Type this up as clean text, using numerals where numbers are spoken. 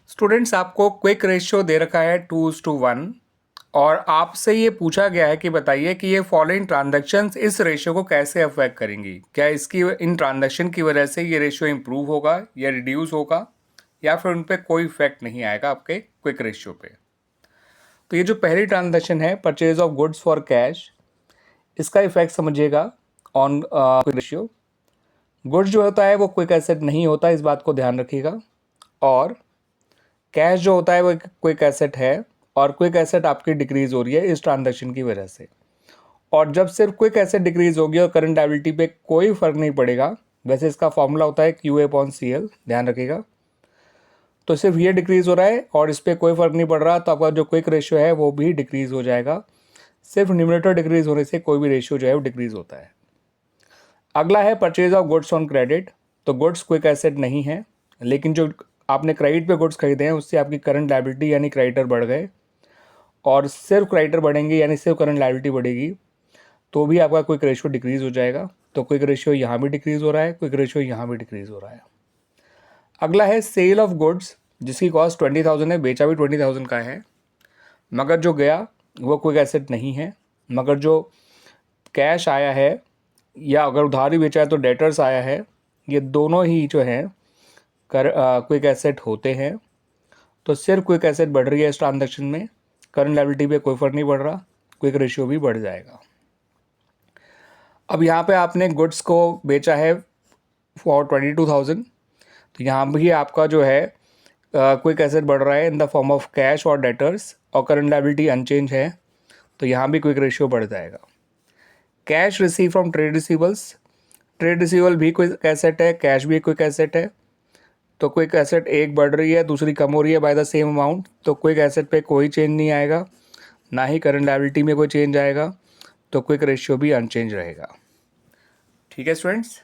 Students, आपको quick ratio दे रखा है 2:1 और आपसे ये पूछा गया है कि बताइए कि ये फॉलोइंग ट्रांजैक्शंस इस रेशियो को कैसे अफेक्ट करेंगी। क्या इसकी इन ट्रांजैक्शन की वजह से ये रेशियो इंप्रूव होगा या रिड्यूस होगा या फिर उन पर कोई इफेक्ट नहीं आएगा आपके क्विक रेशियो पे। तो ये जो पहली ट्रांजैक्शन है purchase of goods for cash, इसका इफेक्ट समझिएगा ऑन क्विक रेशियो। गुड्स जो होता है वो क्विक एसेट नहीं होता, इस बात को ध्यान रखिएगा। और कैश जो होता है वो एक क्विक एसेट है और क्विक एसेट आपकी डिक्रीज हो रही है इस ट्रांजैक्शन की वजह से। और जब सिर्फ क्विक एसेट डिक्रीज होगी और करंट लायबिलिटी पे कोई फर्क नहीं पड़ेगा, वैसे इसका फॉर्मूला होता है QA/CL, ध्यान रखिएगा। तो सिर्फ ये डिक्रीज हो रहा है और इस पर कोई फर्क नहीं पड़ रहा, तो आपका जो क्विक रेशियो है वो भी डिक्रीज हो जाएगा। सिर्फ न्यूमरेटर डिक्रीज होने से कोई भी रेशियो जो है वो डिक्रीज होता है। अगला है purchase of goods on credit. तो गुड्स क्विक एसेट नहीं है, लेकिन जो आपने क्रेडिट पे गुड्स खरीदे हैं उससे आपकी करंट लायबिलिटी यानी क्रेडिटर बढ़ गए, और सिर्फ क्रेडिटर बढ़ेंगे यानी सिर्फ करंट लायबिलिटी बढ़ेगी तो भी आपका क्विक रेशियो डिक्रीज हो जाएगा। तो क्विक रेशियो यहाँ भी डिक्रीज हो रहा है, क्विक रेशियो यहाँ भी डिक्रीज हो रहा है। अगला है सेल ऑफ गुड्स, जिसकी कॉस्ट 20,000 है, बेचा भी 20,000 का है, मगर जो गया वो क्विक एसेट नहीं है। मगर जो कैश आया है या अगर उधारी बेचा है तो डेटर्स आया है, ये दोनों ही जो हैं क्विक एसेट होते हैं। तो सिर्फ क्विक एसेट बढ़ रही है इस ट्रांजैक्शन में, करंट लायबिलिटी पे कोई फर्क नहीं पड़ रहा, क्विक रेशियो भी बढ़ जाएगा। अब यहाँ पे आपने गुड्स को बेचा है फॉर 22,000, तो यहाँ भी आपका जो है क्विक एसेट बढ़ रहा है in the form of cash और डेटर्स, और करंट लायबिलिटी अनचेंज है, तो यहाँ भी क्विक रेशियो बढ़ जाएगा। Cash receive from trade receivables, trade receivable भी क्विक एसेट है, कैश भी क्विक एसेट है। तो क्विक एसेट एक बढ़ रही है दूसरी कम हो रही है बाय द सेम अमाउंट, तो क्विक एसेट पे कोई चेंज नहीं आएगा, ना ही करंट लायबिलिटी में कोई चेंज आएगा, तो क्विक रेशियो भी अनचेंज रहेगा। ठीक है स्टूडेंट्स।